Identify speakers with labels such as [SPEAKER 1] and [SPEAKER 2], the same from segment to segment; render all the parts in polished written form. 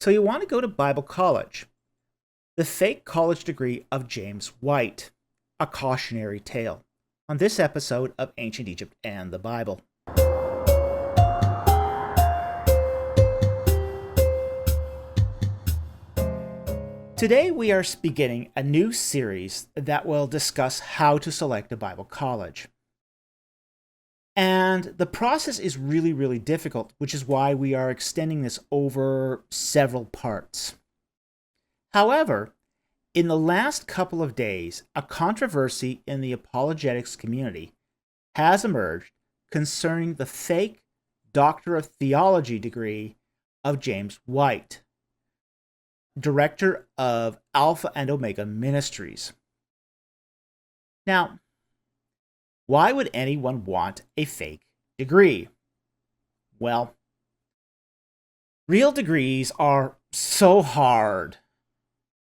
[SPEAKER 1] So you want to go to Bible college. The fake college degree of James White, a cautionary tale, on this episode of Ancient Egypt and the Bible. Today we are beginning a new series that will discuss how to select a Bible college. And the process is really difficult, which is why we are extending this over several parts. However, in the last couple of days, a controversy in the apologetics community has emerged concerning the fake Doctor of Theology degree of James White, director of Alpha and Omega Ministries. Now, why would anyone want a fake degree? Well, real degrees are so hard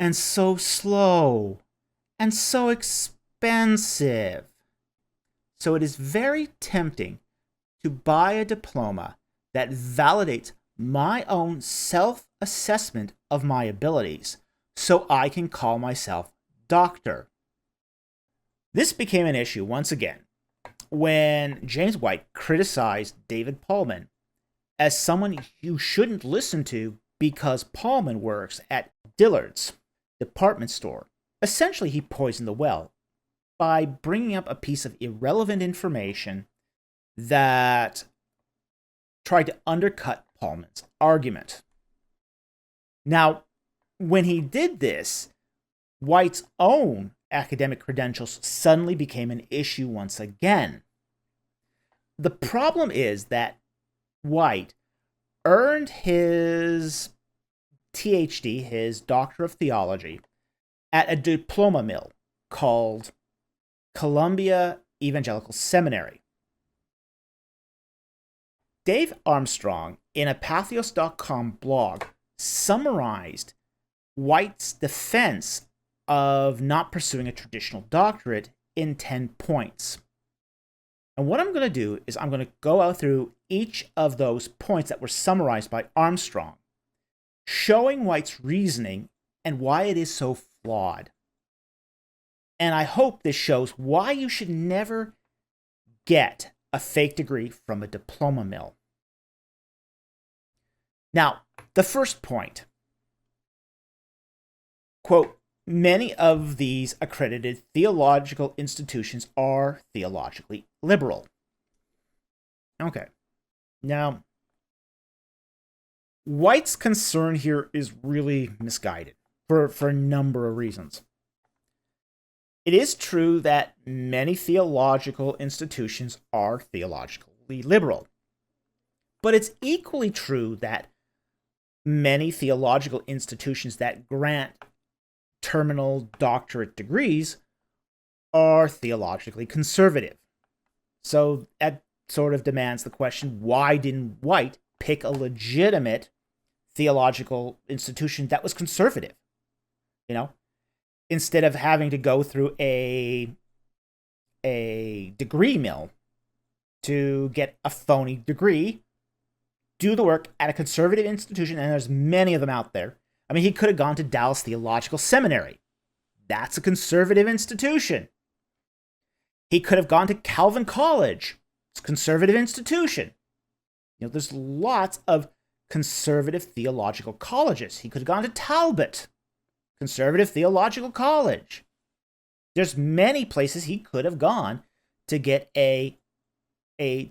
[SPEAKER 1] and so slow and so expensive. So it is very tempting to buy a diploma that validates my own self-assessment of my abilities so I can call myself doctor. This became an issue once again when James White criticized David Pallmann as someone you shouldn't listen to because Pallmann works at Dillard's department store. Essentially, he poisoned the well by bringing up a piece of irrelevant information that tried to undercut Pallmann's argument. Now, when he did this, White's own academic credentials suddenly became an issue once again. The problem is that White earned his THD, his Doctor of Theology, at a diploma mill called Columbia Evangelical Seminary. Dave Armstrong, in a Pathos.com blog, summarized White's defense of not pursuing a traditional doctorate in 10 points. And what I'm going to do is I'm going to go out through each of those points that were summarized by Armstrong, showing White's reasoning and why it is so flawed. And I hope this shows why you should never get a fake degree from a diploma mill. Now, the first point, quote, many of these accredited theological institutions are theologically liberal. Okay. Now, White's concern here is really misguided for a number of reasons. It is true that many theological institutions are theologically liberal, but it's equally true that many theological institutions that grant terminal doctorate degrees are theologically conservative. So that sort of demands the question, why didn't White pick a legitimate theological institution that was conservative? You know, instead of having to go through a degree mill to get a phony degree, do the work at a conservative institution, and there's many of them out there. I mean, he could have gone to Dallas Theological Seminary. That's a conservative institution. He could have gone to Calvin College. It's a conservative institution. You know, there's lots of conservative theological colleges. He could have gone to Talbot, conservative theological college. There's many places he could have gone to get a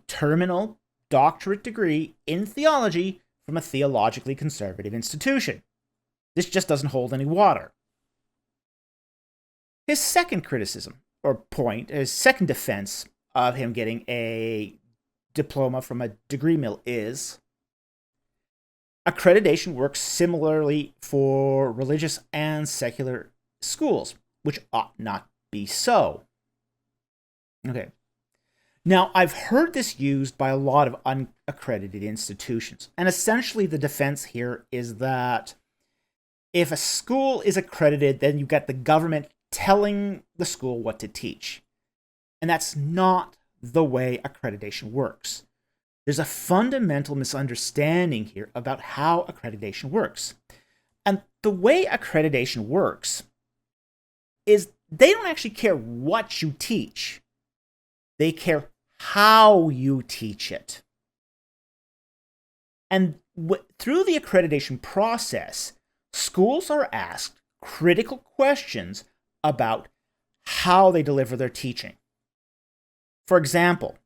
[SPEAKER 1] terminal doctorate degree in theology from a theologically conservative institution. This just doesn't hold any water. His second criticism, or point, his second defense of him getting a diploma from a degree mill is accreditation works similarly for religious and secular schools, which ought not be so. Okay. Now, I've heard this used by a lot of unaccredited institutions, and essentially the defense here is that if a school is accredited, then you get the government telling the school what to teach. And that's not the way accreditation works. There's a fundamental misunderstanding here about how accreditation works. And the way accreditation works is they don't actually care what you teach. They care how you teach it. And through the accreditation process, schools are asked critical questions about how they deliver their teaching. For example,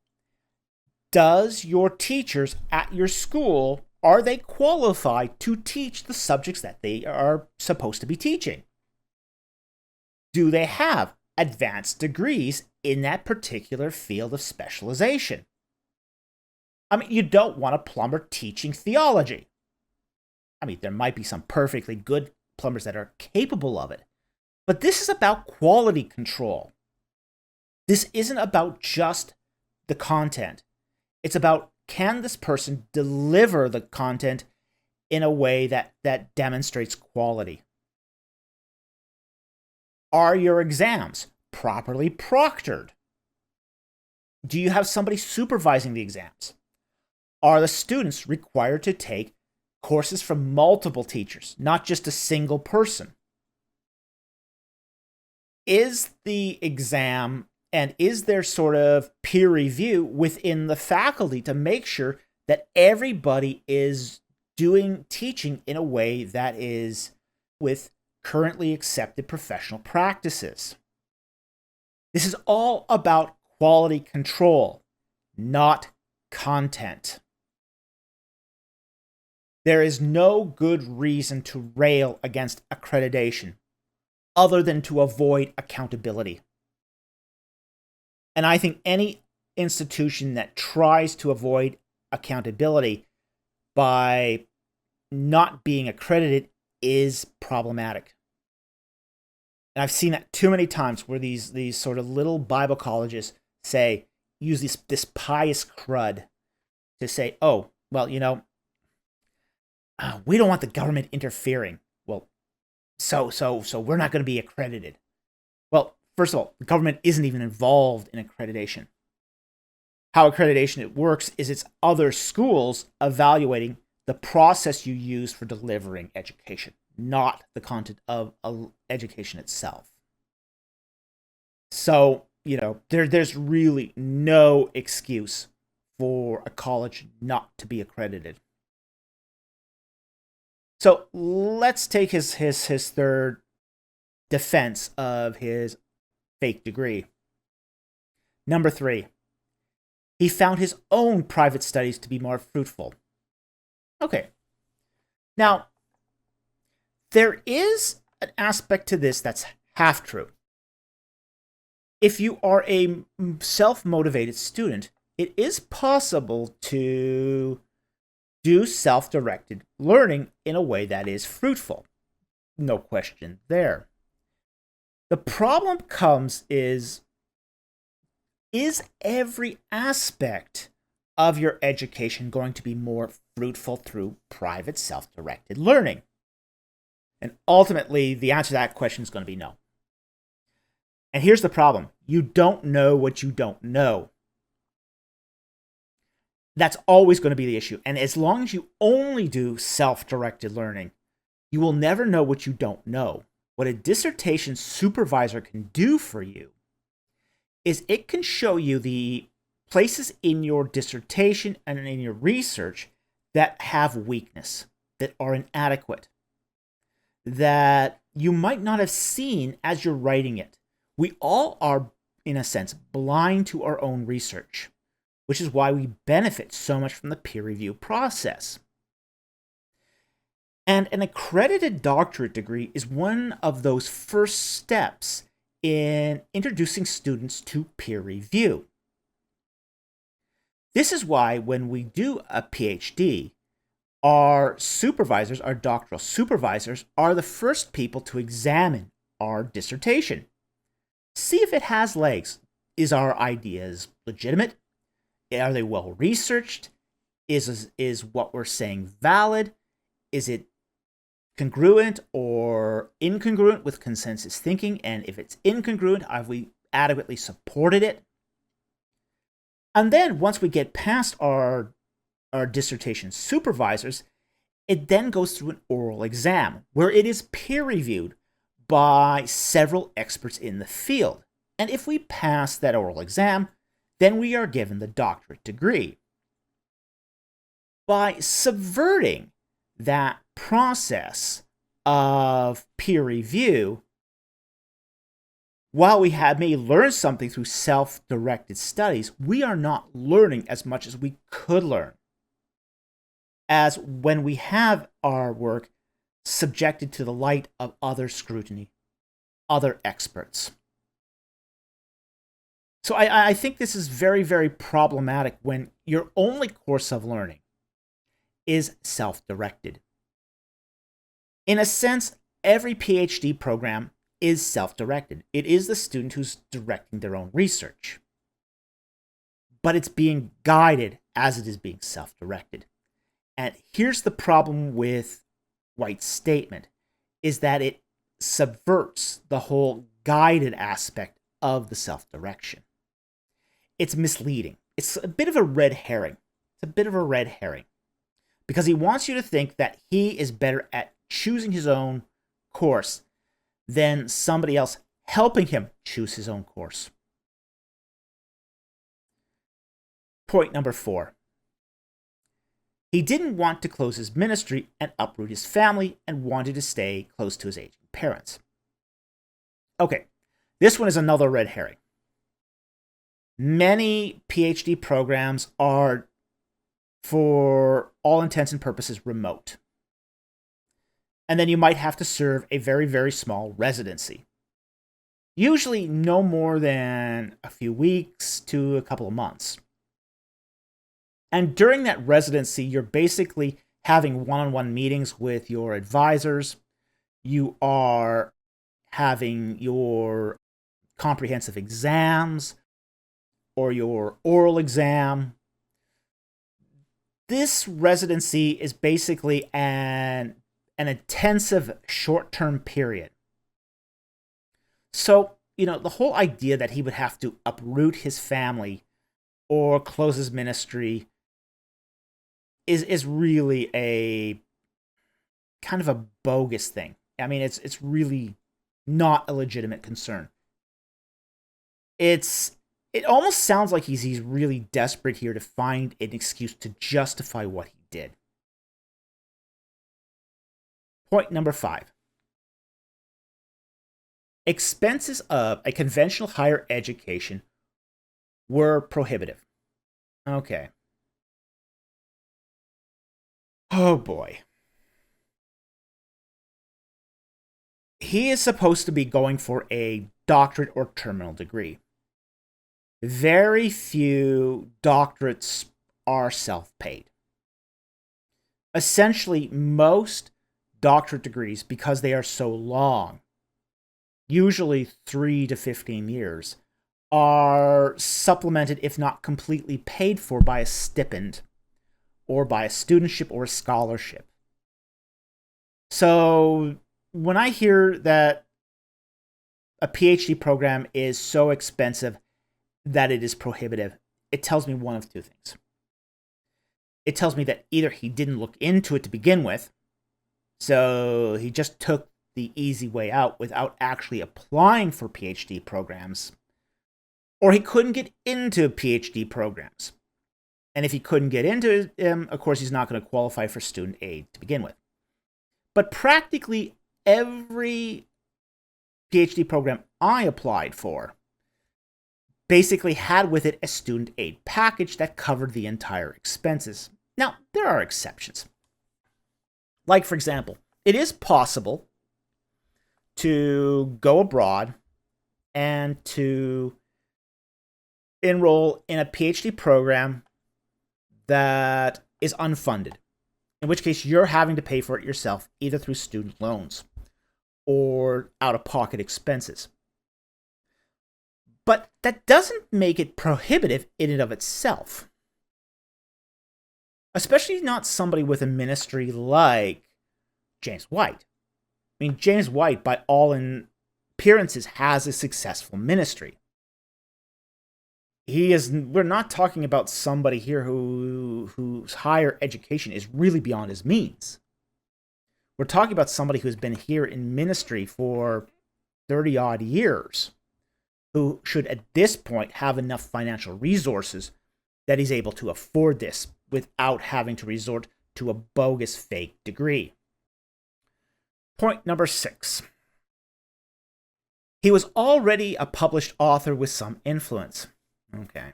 [SPEAKER 1] does your teachers at your school, are they qualified to teach the subjects that they are supposed to be teaching? Do they have advanced degrees in that particular field of specialization? I mean, you don't want a plumber teaching theology. I mean, there might be some perfectly good plumbers that are capable of it, but this is about quality control. This isn't about just the content. It's about, can this person deliver the content in a way that demonstrates quality? Are your exams properly proctored? Do you have somebody supervising the exams? Are the students required to take courses from multiple teachers, not just a single person? Is the exam, and is there sort of peer review within the faculty to make sure that everybody is doing teaching in a way that is with currently accepted professional practices? This is all about quality control, not content. There is no good reason to rail against accreditation other than to avoid accountability. And I think any institution that tries to avoid accountability by not being accredited is problematic. And I've seen that too many times where these sort of little Bible colleges use this pious crud to say, oh, well, we don't want the government interfering. Well, so we're not going to be accredited. Well, first of all, the government isn't even involved in accreditation. How accreditation it works is it's other schools evaluating the process you use for delivering education, not the content of education itself. So, there's really no excuse for a college not to be accredited. So let's take his third defense of his fake degree. Number 3, he found his own private studies to be more fruitful. Okay. Now, there is an aspect to this that's half true. If you are a self-motivated student, it is possible to do self-directed learning in a way that is fruitful. No question there. The problem is every aspect of your education going to be more fruitful through private self-directed learning? And ultimately, the answer to that question is going to be no. And here's the problem. You don't know what you don't know. That's always going to be the issue. And as long as you only do self-directed learning, you will never know what you don't know. What a dissertation supervisor can do for you is it can show you the places in your dissertation and in your research that have weakness, that are inadequate, that you might not have seen as you're writing it. We all are, in a sense, blind to our own research, which is why we benefit so much from the peer review process. And an accredited doctorate degree is one of those first steps in introducing students to peer review. This is why when we do a PhD, our supervisors, our doctoral supervisors, are the first people to examine our dissertation. See if it has legs. Is our ideas legitimate? Are they well researched? Is what we're saying valid? Is it congruent or incongruent with consensus thinking? And if it's incongruent, have we adequately supported it? And then once we get past our dissertation supervisors, It then goes through an oral exam where it is peer-reviewed by several experts in the field. And if we pass that oral exam, then we are given the doctorate degree. By subverting that process of peer review, while we may learn something through self-directed studies, we are not learning as much as we could learn as when we have our work subjected to the light of other scrutiny, other experts. So I think this is very, very problematic when your only course of learning is self-directed. In a sense, every PhD program is self-directed. It is the student who's directing their own research. But it's being guided as it is being self-directed. And here's the problem with White's statement, is that it subverts the whole guided aspect of the self-direction. It's misleading. It's a bit of a red herring. Because he wants you to think that he is better at choosing his own course than somebody else helping him choose his own course. Point number 4. He didn't want to close his ministry and uproot his family and wanted to stay close to his aging parents. Okay, this one is another red herring. Many PhD programs are, for all intents and purposes, remote. And then you might have to serve a very, very small residency. Usually no more than a few weeks to a couple of months. And during that residency, you're basically having one-on-one meetings with your advisors. You are having your comprehensive exams or your oral exam. This residency is basically an intensive short-term period. So, the whole idea that he would have to uproot his family or close his ministry is really a kind of a bogus thing. I mean, it's really not a legitimate concern. It almost sounds like he's really desperate here to find an excuse to justify what he did. Point number 5. Expenses of a conventional higher education were prohibitive. Okay. Oh boy. He is supposed to be going for a doctorate or terminal degree. Very few doctorates are self-paid. Essentially, most doctorate degrees, because they are so long, usually 3 to 15 years, are supplemented, if not completely paid for, by a stipend or by a studentship or a scholarship. So when I hear that a PhD program is so expensive that it is prohibitive, it tells me one of two things. It tells me that either he didn't look into it to begin with, so he just took the easy way out without actually applying for PhD programs, or he couldn't get into PhD programs. And if he couldn't get into them, of course, he's not going to qualify for student aid to begin with. But practically every PhD program I applied for basically had with it a student aid package that covered the entire expenses. Now, there are exceptions. Like, for example, it is possible to go abroad and to enroll in a PhD program that is unfunded, in which case you're having to pay for it yourself, either through student loans or out-of-pocket expenses. But that doesn't make it prohibitive in and of itself. Especially not somebody with a ministry like James White. I mean, James White, by all appearances, has a successful ministry. We're not talking about somebody here whose higher education is really beyond his means. We're talking about somebody who's been here in ministry for 30 odd years, who should at this point have enough financial resources that he's able to afford this without having to resort to a bogus fake degree. Point number 6. He was already a published author with some influence. Okay.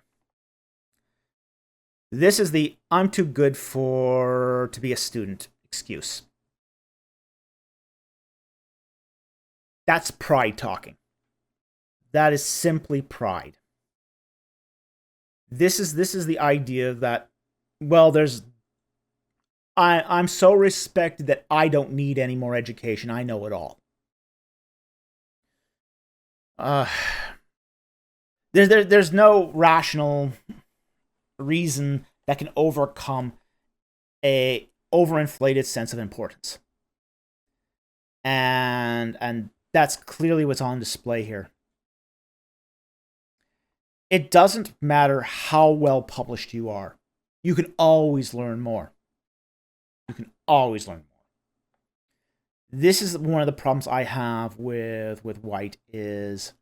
[SPEAKER 1] This is the "I'm too good to be a student" excuse. That's pride talking. That is simply pride. This is the idea that, well, I'm so respected that I don't need any more education. I know it all. There's no rational reason that can overcome a overinflated sense of importance. And that's clearly what's on display here. It doesn't matter how well published you are. You can always learn more. You can always learn more. This is one of the problems I have with White, is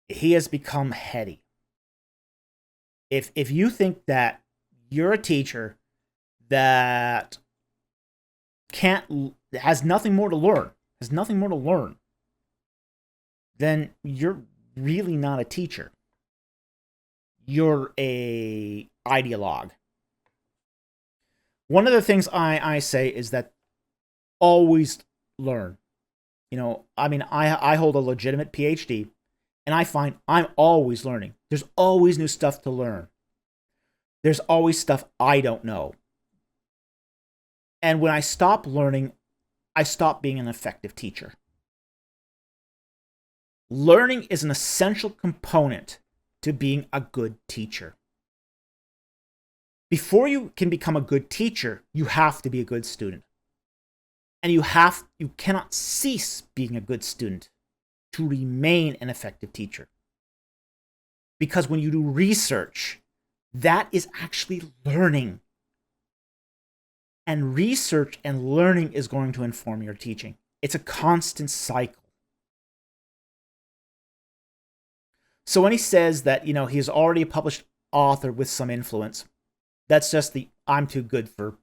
[SPEAKER 1] he has become heady. If you think that you're a teacher that has nothing more to learn, then you're really not a teacher. You're a ideologue. One of the things I say is that always learn. I hold a legitimate PhD, and I find I'm always learning. There's always new stuff to learn. There's always stuff I don't know. And when I stop learning, I stop being an effective teacher. Learning is an essential component to being a good teacher. Before you can become a good teacher, you have to be a good student. And you cannot cease being a good student to remain an effective teacher. Because when you do research, that is actually learning. And research and learning is going to inform your teaching. It's a constant cycle. So when he says that, he's already a published author with some influence, that's just the "I'm too good for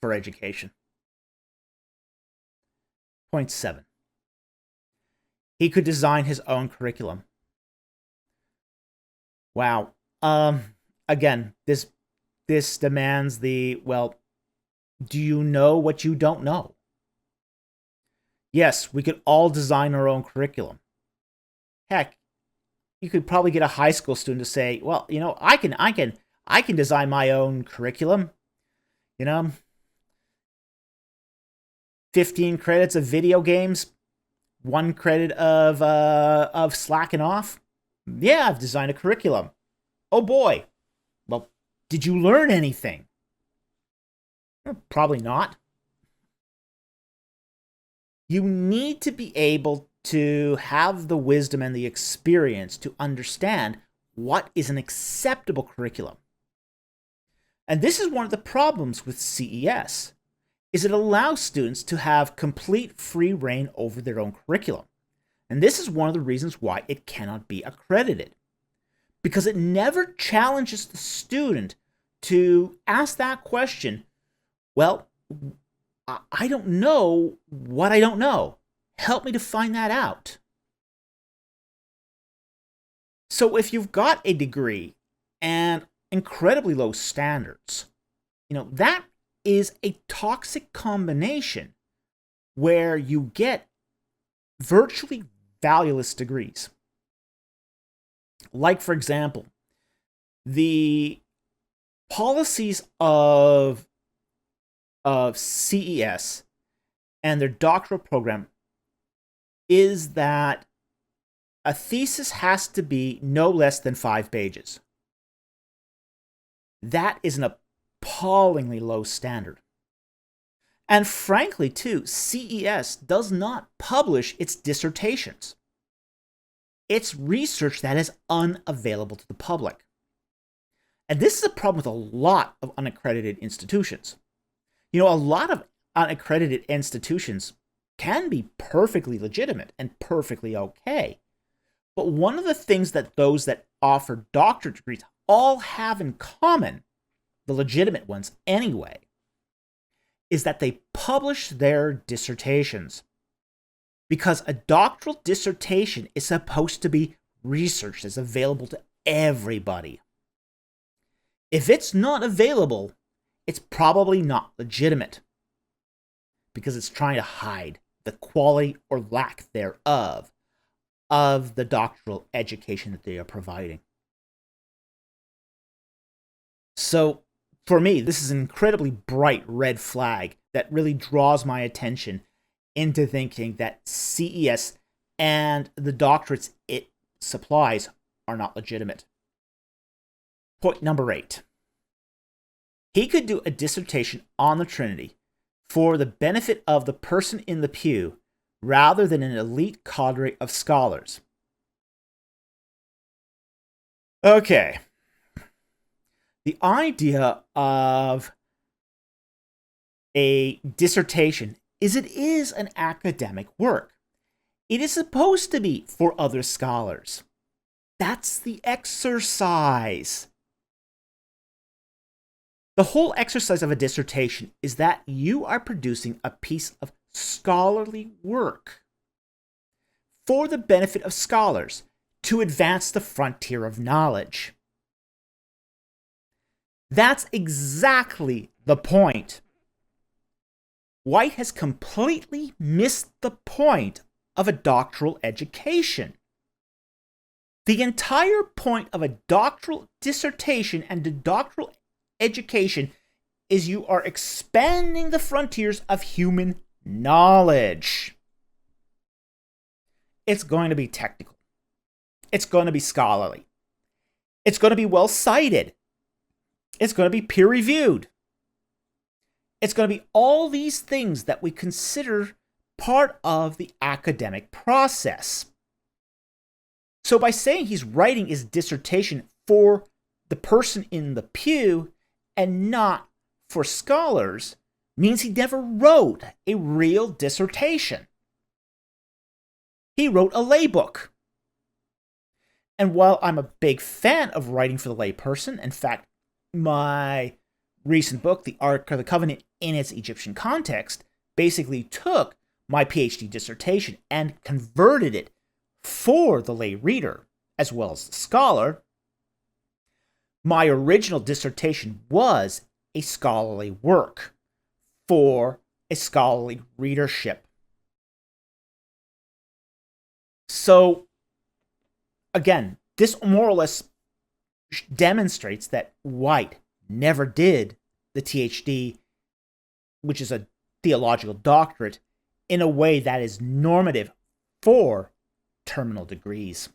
[SPEAKER 1] education." Point 7. He could design his own curriculum. Wow. Again, this demands the, well, do you know what you don't know? Yes, we could all design our own curriculum. Heck, you could probably get a high school student to say, well, I can design my own curriculum. 15 credits of video games, 1 credit of slacking off. Yeah, I've designed a curriculum. Oh boy. Well, did you learn anything? Probably not. You need to be able to have the wisdom and the experience to understand what is an acceptable curriculum. And this is one of the problems with CES, is it allows students to have complete free reign over their own curriculum. And this is one of the reasons why it cannot be accredited, because it never challenges the student to ask that question, well, I don't know what I don't know. Help me to find that out. So if you've got a degree and incredibly low standards, that is a toxic combination where you get virtually valueless degrees. Like, for example, the policies of CES and their doctoral program is that a thesis has to be no less than 5 pages. That is an appallingly low standard. And frankly, too, CES does not publish its dissertations. It's research that is unavailable to the public. And this is a problem with a lot of unaccredited institutions. A lot of unaccredited institutions can be perfectly legitimate and perfectly okay. But one of the things that those that offer doctorate degrees all have in common, the legitimate ones anyway, is that they publish their dissertations. Because a doctoral dissertation is supposed to be research that's available to everybody. If it's not available, it's probably not legitimate, because it's trying to hide the quality or lack thereof of the doctoral education that they are providing. So, for me, this is an incredibly bright red flag that really draws my attention into thinking that CES and the doctorates it supplies are not legitimate. Point number 8. He could do a dissertation on the Trinity for the benefit of the person in the pew rather than an elite cadre of scholars. Okay. The idea of a dissertation is it is an academic work. It is supposed to be for other scholars. That's the exercise. The whole exercise of a dissertation is that you are producing a piece of scholarly work for the benefit of scholars to advance the frontier of knowledge. That's exactly the point. White has completely missed the point of a doctoral education. The entire point of a doctoral dissertation and a doctoral education is you are expanding the frontiers of human knowledge. It's going to be technical. It's going to be scholarly. It's going to be well cited. It's going to be peer reviewed. It's going to be all these things that we consider part of the academic process. So by saying he's writing his dissertation for the person in the pew and not for scholars means he never wrote a real dissertation. He wrote a lay book. And while I'm a big fan of writing for the lay person, in fact, my recent book, The Ark of the Covenant in its Egyptian Context, basically took my PhD dissertation and converted it for the lay reader as well as the scholar. My original dissertation was a scholarly work for a scholarly readership. So, again, this more or less demonstrates that White never did the THD, which is a theological doctorate, in a way that is normative for terminal degrees.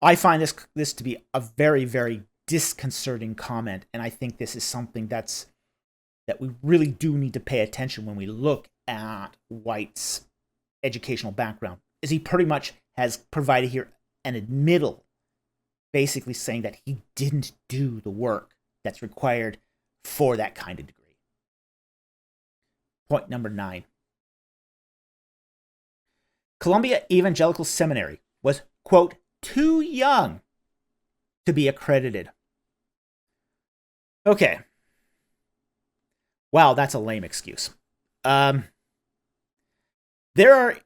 [SPEAKER 1] I find this to be a very, very disconcerting comment, and I think this is something that we really do need to pay attention when we look at White's educational background, is he pretty much has provided here an admittal, basically saying that he didn't do the work that's required for that kind of degree. Point number 9. Columbia Evangelical Seminary was, quote, too young to be accredited. Okay. Wow, that's a lame excuse. There are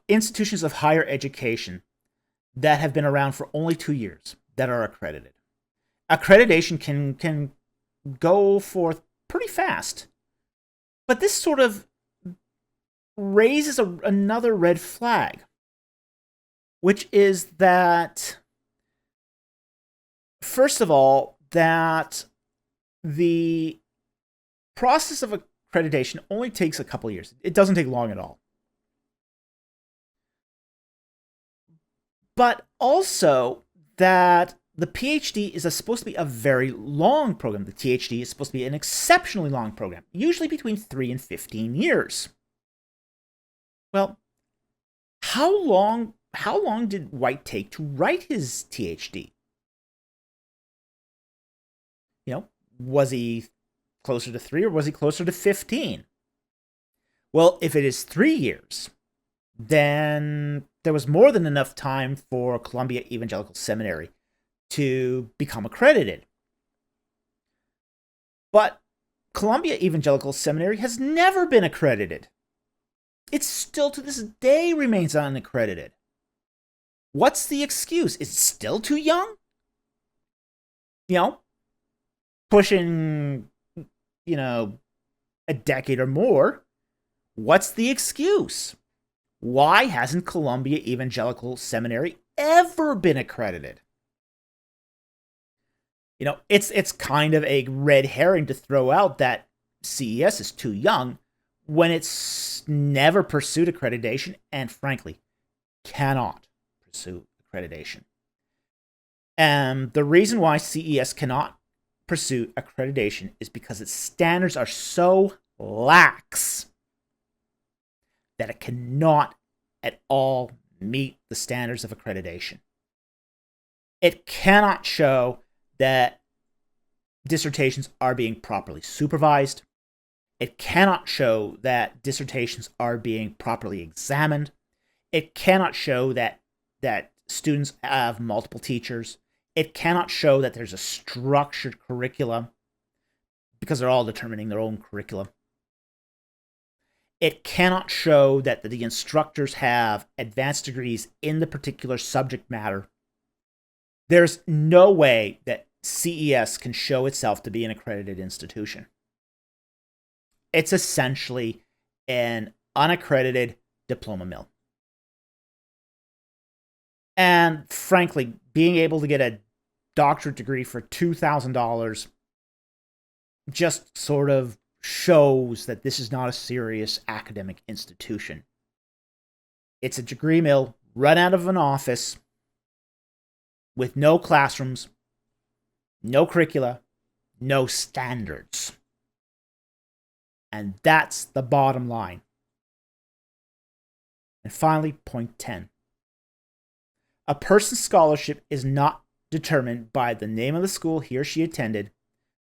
[SPEAKER 1] institutions of higher education that have been around for only 2 years that are accredited. Accreditation can go forth pretty fast. But this sort of raises another red flag, which is that, first of all, that the process of accreditation only takes a couple years. It doesn't take long at all. But also that the PhD is supposed to be a very long program. The THD is supposed to be an exceptionally long program, usually between 3 and 15 years. Well, how long did White take to write his THD? Was he closer to 3 or was he closer to 15? Well, if it is 3 years, then there was more than enough time for Columbia Evangelical Seminary to become accredited. But Columbia Evangelical Seminary has never been accredited. It still to this day remains unaccredited. What's the excuse? Is it still too young? Pushing, a decade or more. What's the excuse? Why hasn't Columbia Evangelical Seminary ever been accredited? It's kind of a red herring to throw out that CES is too young when it's never pursued accreditation and, frankly, cannot pursue accreditation. And the reason why CES cannot pursue accreditation is because its standards are so lax that it cannot at all meet the standards of accreditation. It cannot show that dissertations are being properly supervised. It cannot show that dissertations are being properly examined. It cannot show that students have multiple teachers. It cannot show that there's a structured curriculum because they're all determining their own curriculum. It cannot show that the instructors have advanced degrees in the particular subject matter. There's no way that CES can show itself to be an accredited institution. It's essentially an unaccredited diploma mill. And frankly, being able to get a doctorate degree for $2,000 just sort of shows that this is not a serious academic institution. It's a degree mill run out of an office with no classrooms, no curricula, no standards. And that's the bottom line. And finally, point 10. A person's scholarship is not determined by the name of the school he or she attended,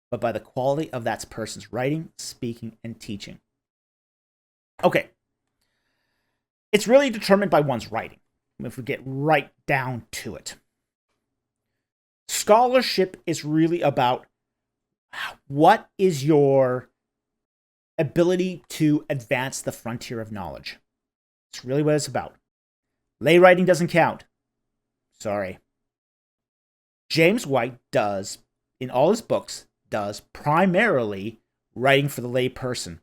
[SPEAKER 1] but by the quality of that person's writing, speaking, and teaching. Okay. It's really determined by one's writing, if we get right down to it. Scholarship is really about what is your ability to advance the frontier of knowledge. It's really what it's about. Lay writing doesn't count. Sorry. James White does, in all his books, does primarily writing for the lay person.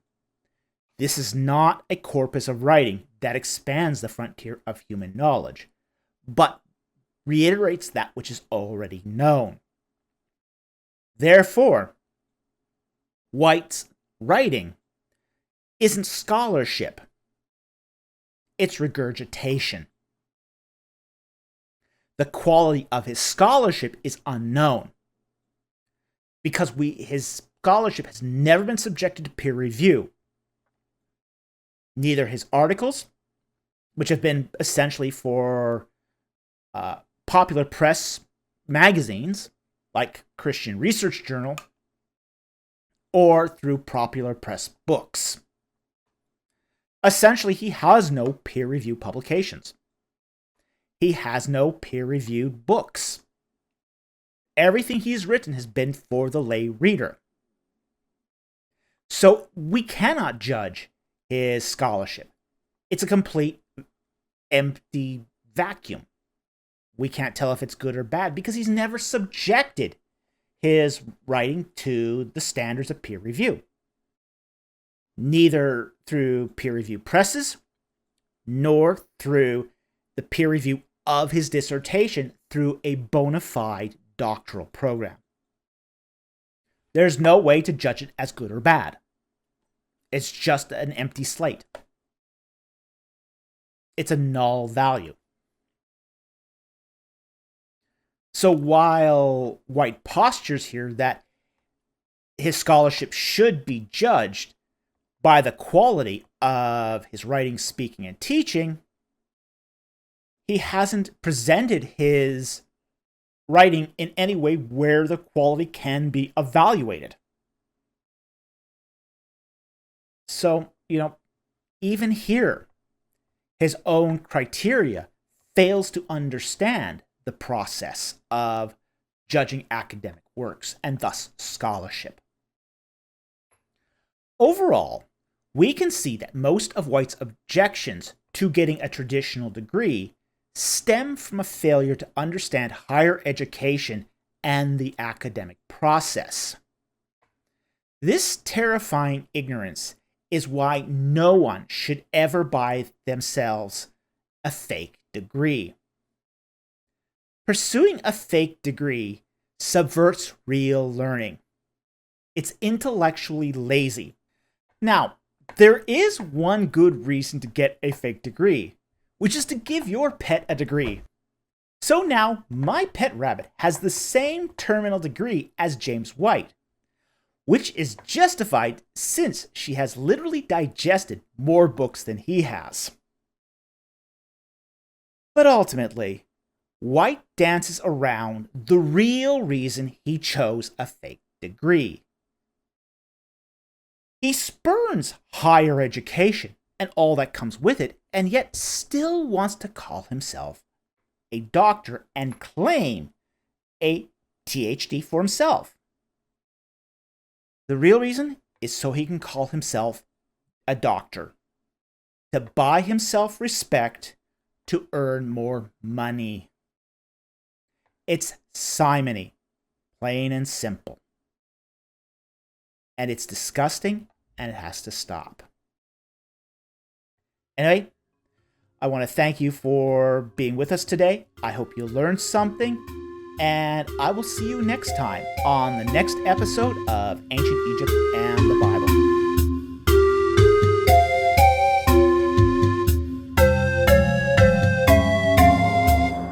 [SPEAKER 1] This is not a corpus of writing that expands the frontier of human knowledge, but reiterates that which is already known. Therefore, White's writing isn't scholarship. It's regurgitation. The quality of his scholarship is unknown because his scholarship has never been subjected to peer review. Neither his articles, which have been essentially for popular press magazines like Christian Research Journal, or through popular press books. Essentially, he has no peer review publications. He has no peer-reviewed books. Everything he's written has been for the lay reader. So we cannot judge his scholarship. It's a complete empty vacuum. We can't tell if it's good or bad because he's never subjected his writing to the standards of peer review. Neither through peer review presses, nor through the peer review of his dissertation through a bona fide doctoral program. There's no way to judge it as good or bad. It's just an empty slate. It's a null value. So while White postures here that his scholarship should be judged by the quality of his writing, speaking, and teaching, he hasn't presented his writing in any way where the quality can be evaluated. So, even here, his own criteria fails to understand the process of judging academic works and thus scholarship. Overall, we can see that most of White's objections to getting a traditional degree stem from a failure to understand higher education and the academic process. This terrifying ignorance is why no one should ever buy themselves a fake degree. Pursuing a fake degree subverts real learning. It's intellectually lazy. Now, there is one good reason to get a fake degree, which is to give your pet a degree. So now, my pet rabbit has the same terminal degree as James White, which is justified since she has literally digested more books than he has. But ultimately, White dances around the real reason he chose a fake degree. He spurns higher education and all that comes with it, and yet still wants to call himself a doctor and claim a THD for himself. The real reason is so he can call himself a doctor, to buy himself respect, to earn more money. It's simony, plain and simple. And it's disgusting, and it has to stop. Anyway, I want to thank you for being with us today. I hope you learned something, and I will see you next time on the next episode of Ancient Egypt and